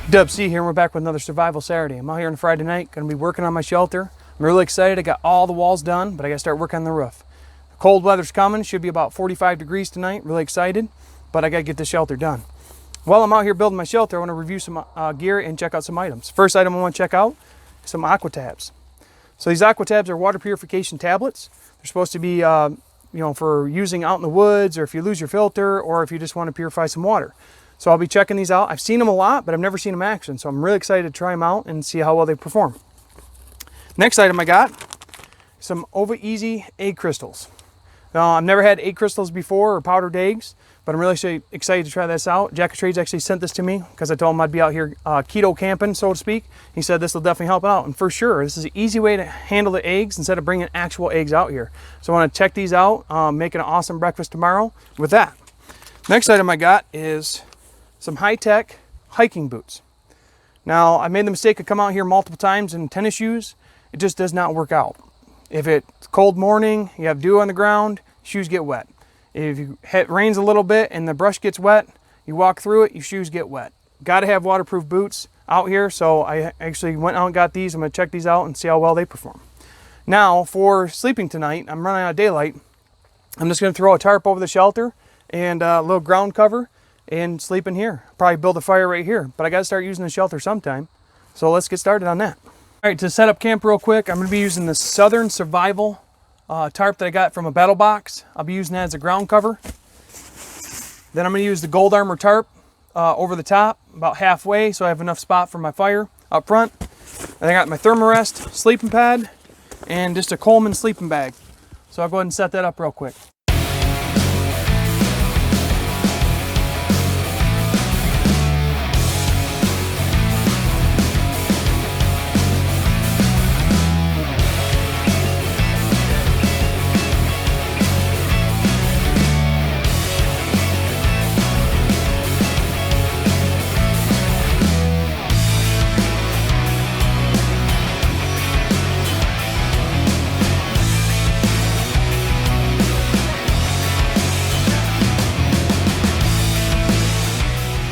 Dub C here, and we're back with another Survival Saturday. I'm out here on Friday night, gonna be working on my shelter. I'm really excited. I got all the walls done, but I gotta start working on the roof. Cold weather's coming, should be about 45 degrees tonight. Really excited, but I gotta get this shelter done. While I'm out here building my shelter, I wanna review some gear and check out some items. First item I wanna check out is some aqua tabs. So these aqua tabs are water purification tablets. They're supposed to be for using out in the woods, or if you lose your filter, or if you just wanna purify some water. So I'll be checking these out. I've seen them a lot, but I've never seen them in action. So I'm really excited to try them out and see how well they perform. Next item I got, some Ova Easy Egg Crystals. Now, I've never had egg crystals before, or powdered eggs, but I'm really excited to try this out. Jack of Trades actually sent this to me because I told him I'd be out here keto camping, so to speak. He said this will definitely help out. And for sure, this is an easy way to handle the eggs instead of bringing actual eggs out here. So I want to check these out, making an awesome breakfast tomorrow with that. Next item I got is some Hi Tec hiking boots. Now, I made the mistake of coming out here multiple times in tennis shoes. It just does not work out. If it's cold morning, you have dew on the ground, shoes get wet. If it rains a little bit and the brush gets wet, you walk through it, your shoes get wet. Got to have waterproof boots out here, so I actually went out and got these. I'm going to check these out and see how well they perform. Now, for sleeping tonight, I'm running out of daylight. I'm just going to throw a tarp over the shelter and a little ground cover and sleep in here. Probably build a fire right here, but I got to start using the shelter sometime. So let's get started on that. All right, to set up camp real quick, I'm going to be using the Southern Survival tarp that I got from a P.O Box. I'll be using that as a ground cover. Then I'm going to use the Gold Armor tarp over the top, about halfway, so I have enough spot for my fire up front. And I got my Thermarest sleeping pad and just a Coleman sleeping bag. So I'll go ahead and set that up real quick.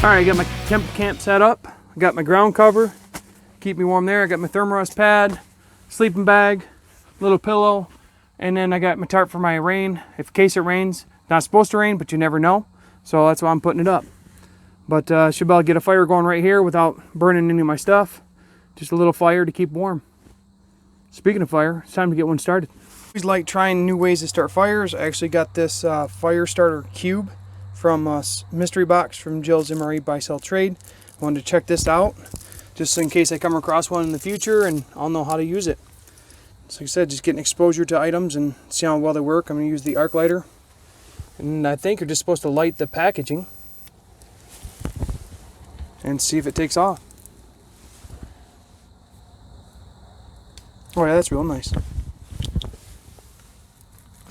All right, I got my camp set up. I got my ground cover, keep me warm there. I got my Thermarest pad, sleeping bag, little pillow, and then I got my tarp for my rain. In case it rains, not supposed to rain, but you never know. So that's why I'm putting it up. But should be able to get a fire going right here without burning any of my stuff. Just a little fire to keep warm. Speaking of fire, it's time to get one started. I always like trying new ways to start fires. I actually got this fire starter cube from a mystery box from Jill's MRE Buy Sell Trade. I wanted to check this out just in case I come across one in the future and I'll know how to use it. So like I said, just getting exposure to items and see how well they work. I'm going to use the arc lighter, and I think you're just supposed to light the packaging and see if it takes off. Oh yeah, that's real nice.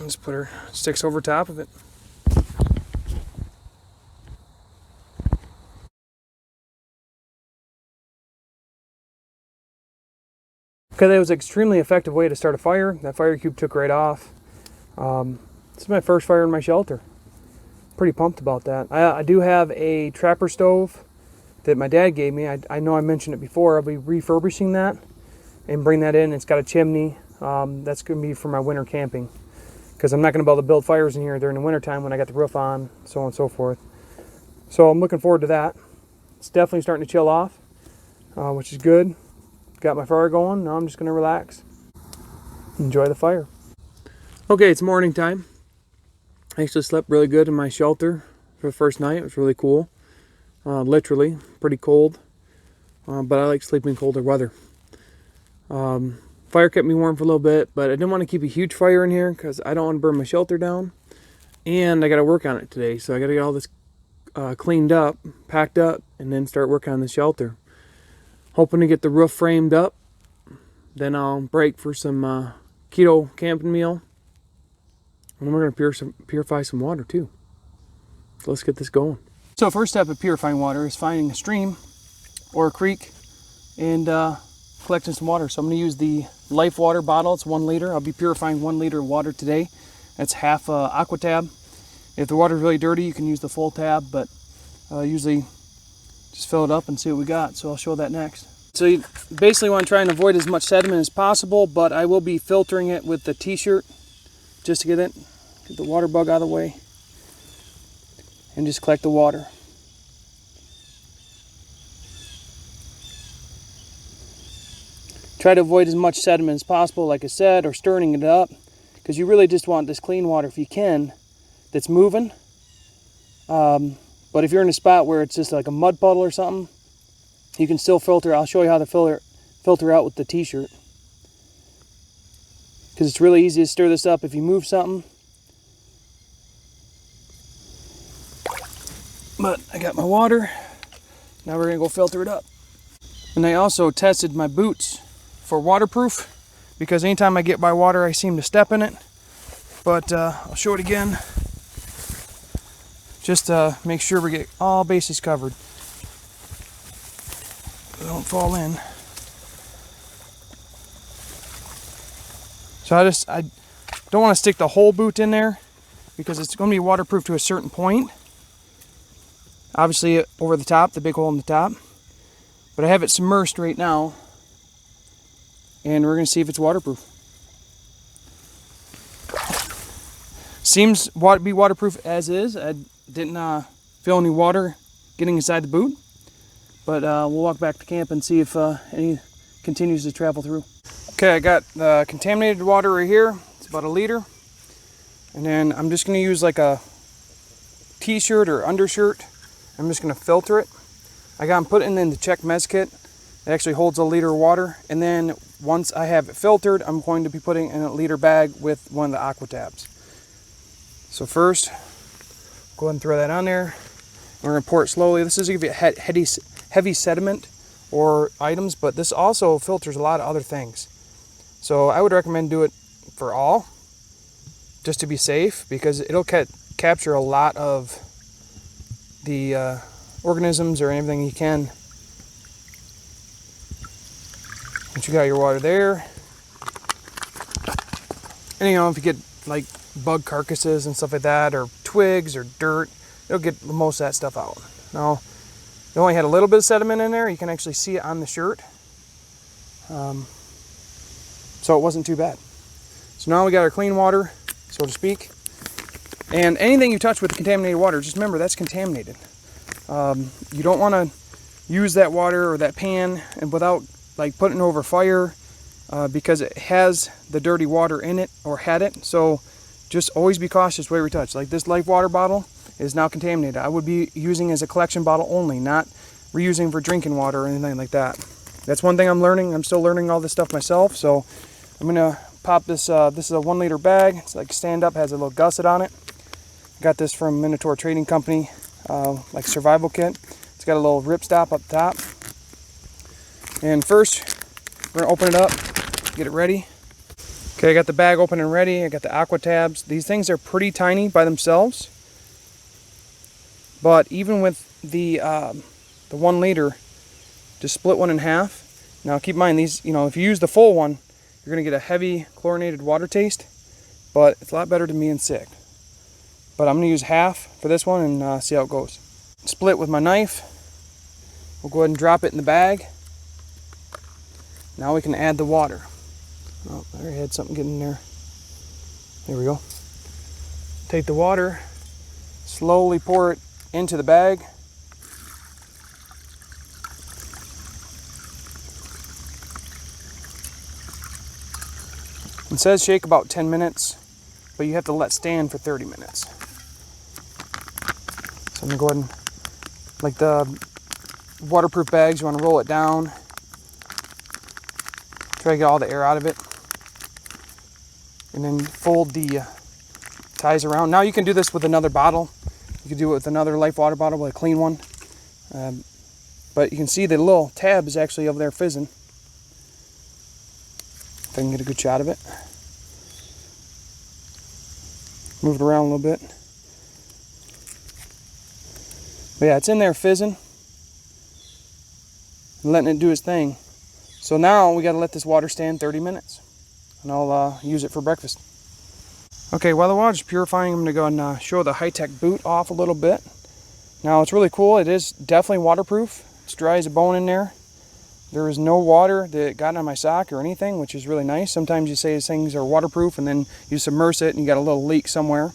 Let's put her sticks over top of it. Okay, that was an extremely effective way to start a fire. That fire cube took right off. This is my first fire in my shelter. Pretty pumped about that. I do have a trapper stove that my dad gave me. I know I mentioned it before. I'll be refurbishing that and bring that in. It's got a chimney. That's going to be for my winter camping, because I'm not going to be able to build fires in here during the winter time when I got the roof on, so on and so forth. So I'm looking forward to that. It's definitely starting to chill off, which is good. Got my fire going. Now I'm just going to relax, enjoy the fire. Okay, it's morning time. I actually slept really good in my shelter for the first night. It was really cool. Literally, pretty cold. But I like sleeping in colder weather. Fire kept me warm for a little bit, but I didn't want to keep a huge fire in here because I don't want to burn my shelter down. And I got to work on it today. So I got to get all this cleaned up, packed up, and then start working on the shelter. Hoping to get the roof framed up. Then I'll break for some keto camping meal. And then we're going to purify some water too. So let's get this going. So first step of purifying water is finding a stream or a creek and collecting some water. So I'm going to use the Life water bottle. It's 1 liter. I'll be purifying 1 liter of water today. That's half aqua tab. If the water's really dirty, you can use the full tab, but usually just fill it up and see what we got. So I'll show that next. So you basically want to try and avoid as much sediment as possible, but I will be filtering it with the t-shirt just to get the water bug out of the way, and just collect the water. Try to avoid as much sediment as possible, like I said, or stirring it up, because you really just want this clean water if you can, that's moving. But if you're in a spot where it's just like a mud puddle or something, you can still filter. I'll show you how to filter out with the t-shirt, because it's really easy to stir this up if you move something. But I got my water. Now we're gonna go filter it up. And I also tested my boots for waterproof, because anytime I get by water I seem to step in it. But I'll show it again, just to make sure we get all bases covered, so don't fall in. So I don't want to stick the whole boot in there, because it's going to be waterproof to a certain point. Obviously over the top, the big hole in the top. But I have it submerged right now, and we're going to see if it's waterproof. Seems to be waterproof as is. I didn't feel any water getting inside the boot. But we'll walk back to camp and see if any continues to travel through. Okay, I got the contaminated water right here. It's about 1 liter. And then I'm just going to use like a t-shirt or undershirt. I'm just going to filter it. I got them put in the Check Mez kit. It actually holds 1 liter of water. And then once I have it filtered, I'm going to be putting in a 1 liter bag with one of the aqua tabs. So first, go ahead and throw that on there. We're going to pour it slowly. This is going to give you heavy sediment or items, but this also filters a lot of other things. So I would recommend do it for all, just to be safe, because it'll capture a lot of the organisms or anything you can. Once you got your water there, and if you get like bug carcasses and stuff like that, or twigs or dirt, it'll get most of that stuff out. Now, it only had a little bit of sediment in there. You can actually see it on the shirt. So it wasn't too bad. So now we got our clean water, so to speak. And anything you touch with contaminated water, just remember that's contaminated. You don't want to use that water or that pan and without like putting it over fire, because it has the dirty water in it, or had it. So just always be cautious where we touch. Like this Life water bottle is now contaminated. I would be using as a collection bottle only, not reusing for drinking water or anything like that. That's one thing I'm learning. I'm still learning all this stuff myself. So I'm gonna pop this. This is a 1 liter bag. It's like stand up, has a little gusset on it. Got this from Minotaur Trading Company, like survival kit. It's got a little rip stop up top. And first, we're gonna open it up, get it ready. Okay, I got the bag open and ready. I got the aqua tabs. These things are pretty tiny by themselves, but even with the 1 liter, just split one in half. Now keep in mind these, if you use the full one, you're gonna get a heavy chlorinated water taste, but it's a lot better than being sick. But I'm gonna use half for this one and see how it goes. Split with my knife. We'll go ahead and drop it in the bag. Now we can add the water. Oh, I already had something getting in there. There we go. Take the water, slowly pour it into the bag. It says shake about 10 minutes, but you have to let stand for 30 minutes. So I'm gonna go ahead and, like the waterproof bags, you wanna roll it down. Try to get all the air out of it. And then fold the ties around. Now you can do this with another bottle. You can do it with another Life water bottle, with a clean one. But you can see the little tab is actually over there fizzing. If I can get a good shot of it. Move it around a little bit. But yeah, it's in there fizzing. And letting it do its thing. So now we got to let this water stand 30 minutes, and I'll use it for breakfast. Okay, while the water's purifying, I'm going to go and show the Hi Tec boot off a little bit. Now it's really cool. It is definitely waterproof. It's dry as a bone in there. There is no water that got on my sock or anything, which is really nice. Sometimes you say these things are waterproof and then you submerge it and you got a little leak somewhere.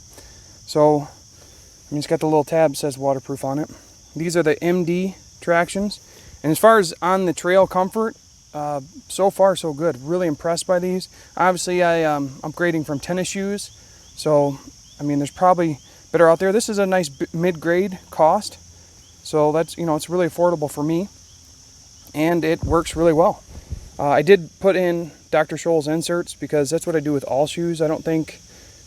So, I mean, it's got the little tab that says waterproof on it. These are the MD tractions. And as far as on the trail comfort, so far so good. Really impressed by these. Obviously, I'm upgrading from tennis shoes. So, I mean, there's probably better out there. This is a nice mid-grade cost. So that's, you know, it's really affordable for me. And it works really well. I did put in Dr. Scholl's inserts because that's what I do with all shoes. I don't think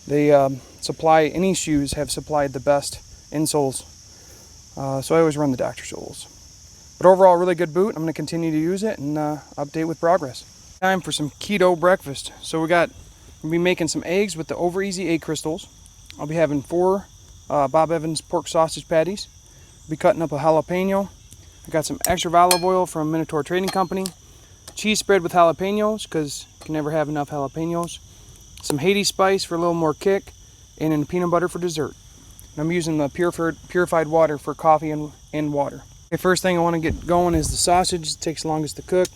they any shoes have supplied the best insoles. So I always run the Dr. Scholl's. But overall, really good boot. I'm going to continue to use it and update with progress. Time for some keto breakfast. So we'll be making some eggs with the Ova Easy Egg Crystals. I'll be having 4 Bob Evans pork sausage patties. I'll be cutting up a jalapeno. I got some extra olive oil from Minotaur Trading Company. Cheese spread with jalapenos, because you can never have enough jalapenos. Some Haiti spice for a little more kick. And then peanut butter for dessert. And I'm using the purified water for coffee and water. Okay, first thing I want to get going is the sausage. It takes the longest to cook.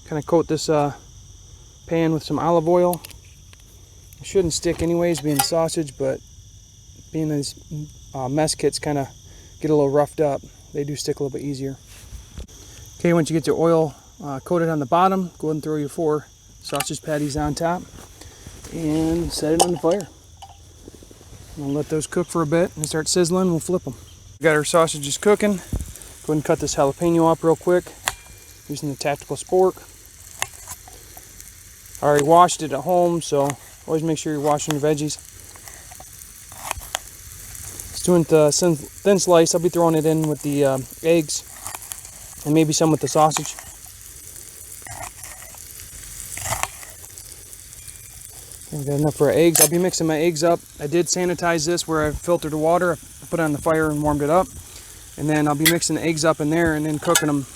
Kind of coat this pan with some olive oil. It shouldn't stick anyways, being sausage, but being these mess kits kind of get a little roughed up, they do stick a little bit easier. Okay, once you get your oil coated on the bottom, go ahead and throw your 4 sausage patties on top and set it on the fire. We'll let those cook for a bit and start sizzling. We'll flip them. We got our sausages cooking. Go ahead and cut this jalapeno up real quick using the tactical spork. I already washed it at home, so always make sure you're washing your veggies. It's doing the thin slice. I'll be throwing it in with the eggs and maybe some with the sausage. Okay, we got enough for our eggs. I'll be mixing my eggs up. I did sanitize this where I filtered the water. I put it on the fire and warmed it up. And then I'll be mixing the eggs up in there and then cooking them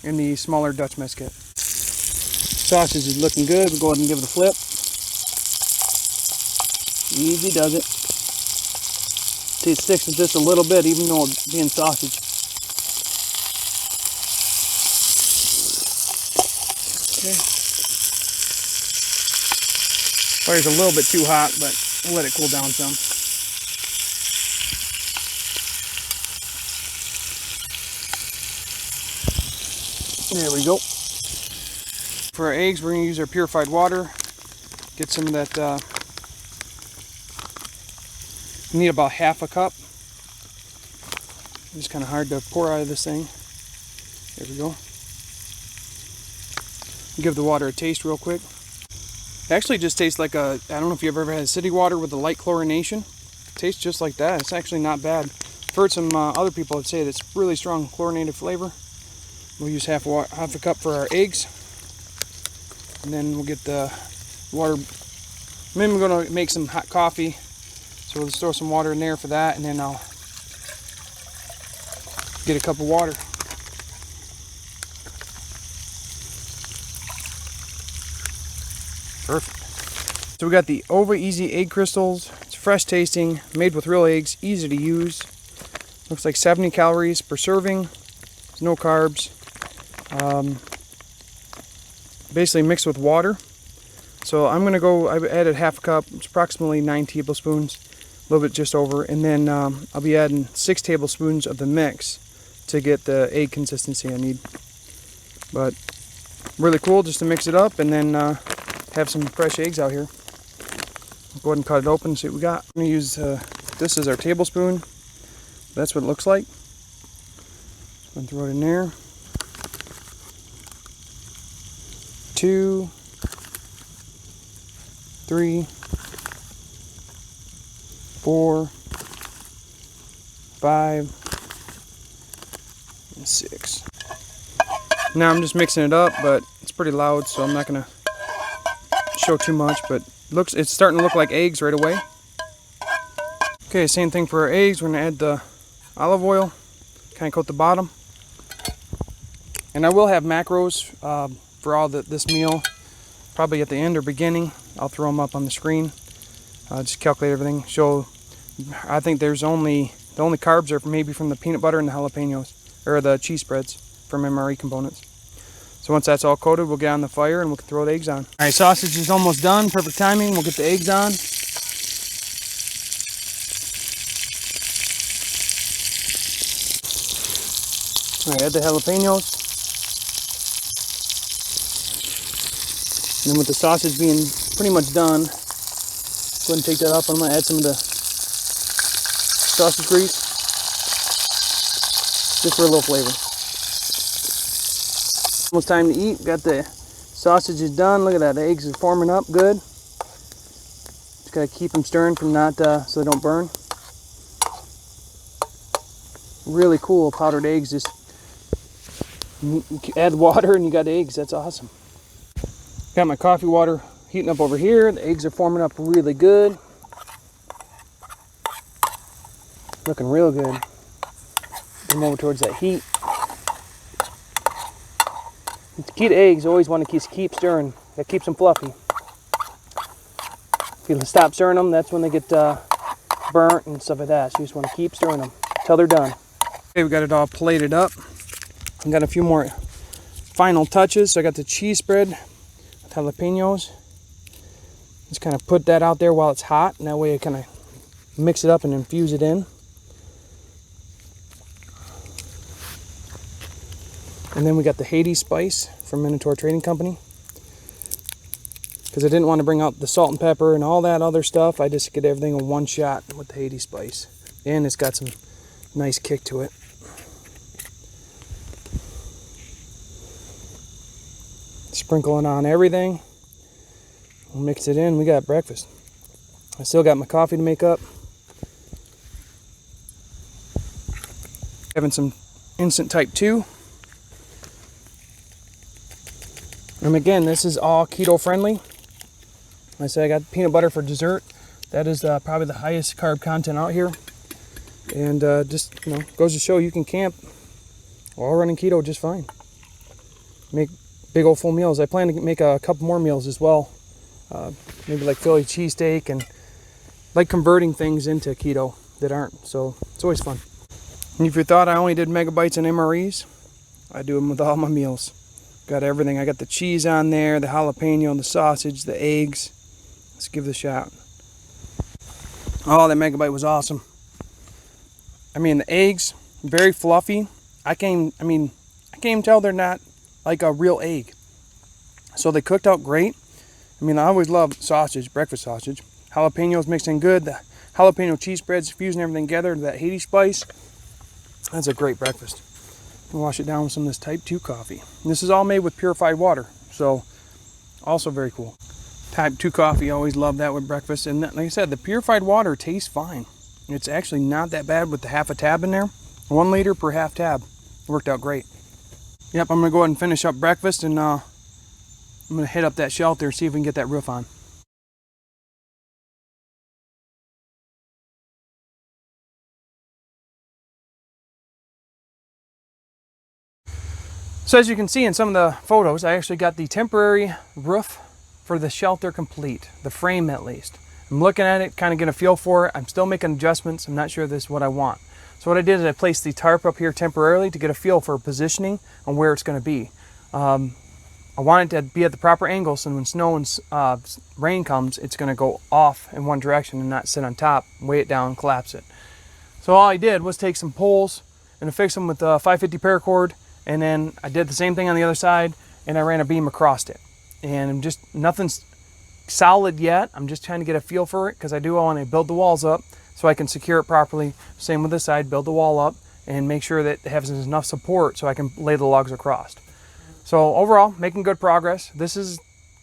in the smaller Dutch mess kit. Sausage is looking good. We'll go ahead and give it a flip. Easy does it. See, it sticks with this a little bit, even though it's being sausage. Okay. Fire's a little bit too hot, but we'll let it cool down some. There we go. For our eggs, we're going to use our purified water. Get some of that, you need about half a cup. It's kind of hard to pour out of this thing. There we go. Give the water a taste real quick. It actually just tastes like I don't know if you've ever had city water with a light chlorination. It tastes just like that. It's actually not bad. I've heard some other people that say that it's really strong chlorinated flavor. We'll use half a cup for our eggs. And then we'll get the water. Maybe we're going to make some hot coffee. So we'll just throw some water in there for that. And then I'll get a cup of water. Perfect. So we got the Ova Easy Egg Crystals. It's fresh tasting, made with real eggs, easy to use. Looks like 70 calories per serving. There's no carbs. Basically mixed with water. So I'm going to go, I've added half a cup. It's approximately 9 tablespoons. A little bit just over. And then I'll be adding 6 tablespoons of the mix to get the egg consistency I need. But really cool just to mix it up and then have some fresh eggs out here. I'll go ahead and cut it open and see what we got. I'm going to use this as our tablespoon. That's what it looks like. I'm going to throw it in there. 2, 3, 4, 5, and 6. Now I'm just mixing it up, but it's pretty loud, so I'm not going to show too much, but it's starting to look like eggs right away. Okay, same thing for our eggs. We're going to add the olive oil, kind of coat the bottom. And I will have macros for all this meal, probably at the end or beginning. I'll throw them up on the screen. Just calculate everything. Show. I think the only carbs are maybe from the peanut butter and the jalapenos, or the cheese spreads from MRE components. So once that's all coated, we'll get on the fire and we'll throw the eggs on. All right, sausage is almost done. Perfect timing. We'll get the eggs on. All right, add the jalapenos. And then with the sausage being pretty much done, go ahead and take that up. I'm going to add some of the sausage grease, just for a little flavor. Almost time to eat. Got the sausages done. Look at that, the eggs are forming up good. Just got to keep them stirring from not so they don't burn. Really cool powdered eggs. Just you add water and you got eggs. That's awesome. Got my coffee water heating up over here. The eggs are forming up really good. Looking real good. Come over towards that heat. The key to eggs, always want to keep stirring. That keeps them fluffy. If you stop stirring them, that's when they get burnt and stuff like that. So you just want to keep stirring them until they're done. Okay, we got it all plated up. I got a few more final touches. So I got the cheese spread with jalapenos. Just kind of put that out there while it's hot, and that way I kind of mix it up and infuse it in. And then we got the Haiti spice from Minotaur Trading Company. Because I didn't want to bring out the salt and pepper and all that other stuff, I just get everything in one shot with the Haiti spice. And it's got some nice kick to it. Sprinkling on everything. We'll mix it in. We got breakfast. I still got my coffee to make up. Having some instant type 2. And again, this is all keto friendly. I said I got peanut butter for dessert. That is probably the highest carb content out here. And just, goes to show you can camp while running keto just fine. Make big old full meals. I plan to make a couple more meals as well. Maybe like Philly cheesesteak, and like converting things into keto that aren't. So it's always fun. And if you thought I only did megabytes and MREs, I do them with all my meals. Got everything. I got the cheese on there, the jalapeno, the sausage, the eggs. Let's give it a shot. Oh, that megabyte was awesome. I mean, the eggs, very fluffy. I can't even tell they're not like a real egg. So they cooked out great. I mean, I always love sausage, breakfast sausage. Jalapenos mixed in good. The jalapeno cheese spreads, fusing everything together. That Haiti spice. That's a great breakfast. We'll wash it down with some of this type 2 coffee. And this is all made with purified water. So, also very cool. Type 2 coffee, always love that with breakfast. And like I said, the purified water tastes fine. It's actually not that bad with the half a tab in there. 1 liter per half tab. It worked out great. Yep, I'm going to go ahead and finish up breakfast, and I'm going to hit up that shelter and see if we can get that roof on. So as you can see in some of the photos, I actually got the temporary roof for the shelter complete, the frame at least. I'm looking at it, kind of get a feel for it. I'm still making adjustments. I'm not sure this is what I want. So what I did is I placed the tarp up here temporarily to get a feel for positioning and where it's going to be. I want it to be at the proper angle so when snow and rain comes, it's going to go off in one direction and not sit on top, weigh it down, collapse it. So all I did was take some poles and affix them with 550 paracord, and then I did the same thing on the other side, and I ran a beam across it. And nothing's solid yet. I'm just trying to get a feel for it because I do want to build the walls up so I can secure it properly. Same with this side, build the wall up and make sure that it has enough support so I can lay the logs across. So overall, making good progress. This is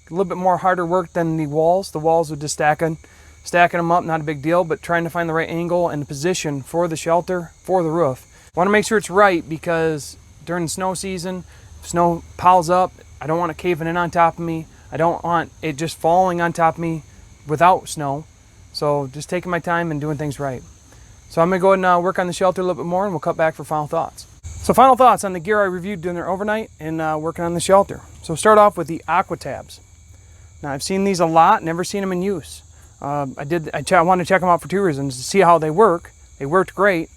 a little bit more harder work than the walls. The walls are just stacking them up, not a big deal, but trying to find the right angle and the position for the shelter, for the roof. I want to make sure it's right because during the snow season, if snow piles up, I don't want it caving in on top of me. I don't want it just falling on top of me without snow. So just taking my time and doing things right. So I'm going to go ahead and work on the shelter a little bit more, and we'll cut back for final thoughts. So final thoughts on the gear I reviewed during their overnight and working on the shelter. So start off with the aqua tabs. Now I've seen these a lot, never seen them in use. I wanted to check them out for two reasons: to see how they work. They worked great.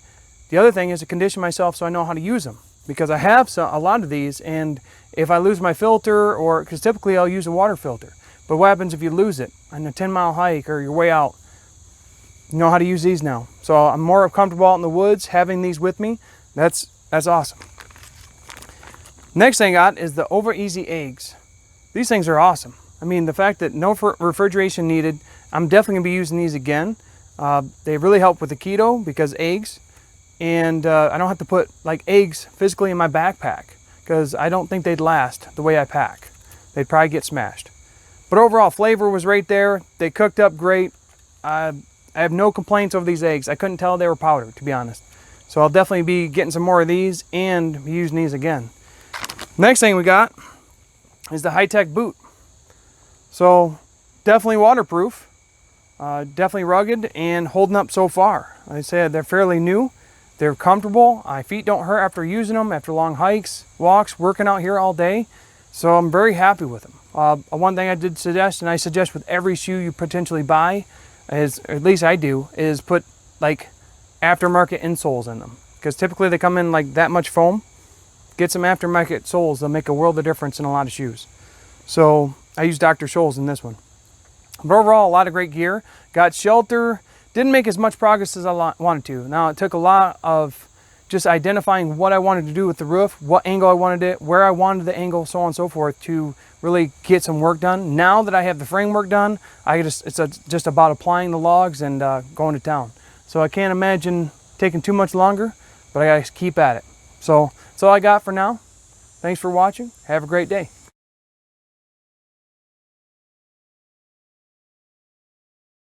The other thing is to condition myself so I know how to use them, because I have a lot of these, and if I lose my filter, or because typically I'll use a water filter, but what happens if you lose it on a 10-mile hike or you're way out? You know how to use these now. So I'm more comfortable out in the woods having these with me. That's awesome. Next thing I got is the Ova Easy Eggs. These things are awesome. I mean, the fact that no refrigeration needed, I'm definitely going to be using these again. They really help with the keto because eggs, and I don't have to put like eggs physically in my backpack because I don't think they'd last the way I pack. They'd probably get smashed. But overall, flavor was right there. They cooked up great. I have no complaints over these eggs. I couldn't tell they were powdered, to be honest. So I'll definitely be getting some more of these and be using these again. Next thing we got is the Hi Tec boot. So definitely waterproof, definitely rugged, and holding up so far. Like I said, they're fairly new. They're comfortable. My feet don't hurt after using them, after long hikes, walks, working out here all day. So I'm very happy with them. One thing I did suggest, and I suggest with every shoe you potentially buy, is, or at least I do, is put like aftermarket insoles in them. Because typically they come in like that much foam. Get some aftermarket soles, they'll make a world of difference in a lot of shoes. So I use Dr. Scholl's in this one. But overall, a lot of great gear. Got shelter. Didn't make as much progress as I wanted to. Now, it took a lot of just identifying what I wanted to do with the roof, what angle I wanted it, where I wanted the angle, so on and so forth, to really get some work done. Now that I have the framework done, it's just about applying the logs and going to town. So I can't imagine taking too much longer, but I gotta keep at it. So that's all I got for now. Thanks for watching. Have a great day.